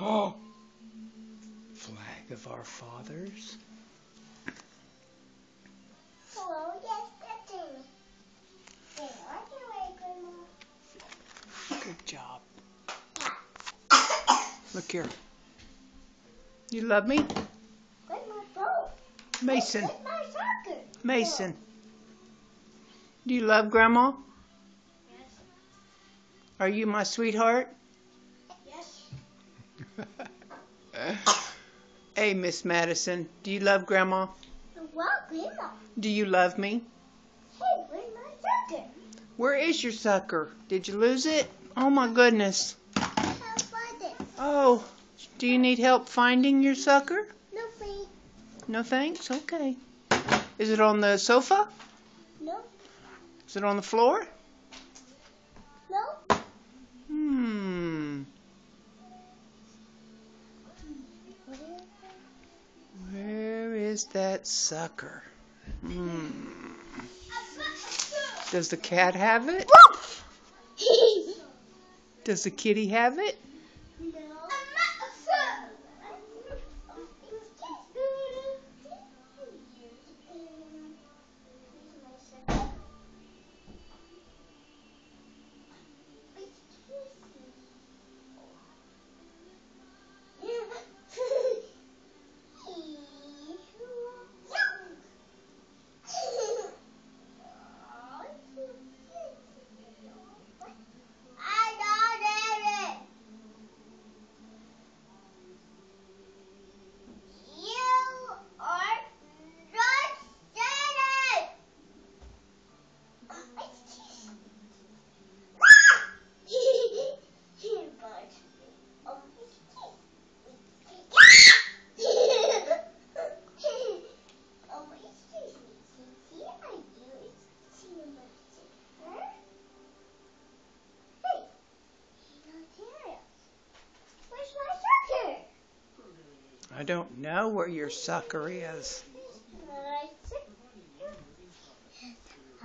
Oh, flag of our fathers. Hello, yes, Captain. There, I can wait, Grandma. Good job. Look here. You love me? Where's my boat? Mason. Where's my soccer? Mason. Do you love Grandma? Yes. Are you my sweetheart? Yes. Hey, Miss Madison. Do you love Grandma? Well, Grandma. Do you love me? Hey, where's my soccer? Where is your sucker? Did you lose it? Oh my goodness. How about it? Oh, do you need help finding your sucker? No, please. No thanks? Okay. Is it on the sofa? No. Is it on the floor? No. Where is that sucker? Does the cat have it? Does the kitty have it? No. I don't know where your sucker is.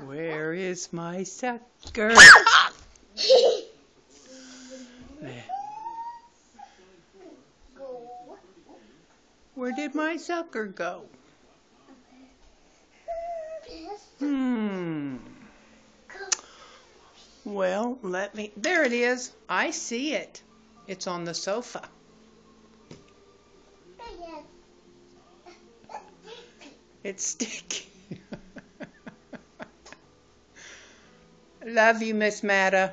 Where is my sucker? There. Where did my sucker go? Well, there it is. I see it. It's on the sofa. It's sticky. Love you, Miss Matta.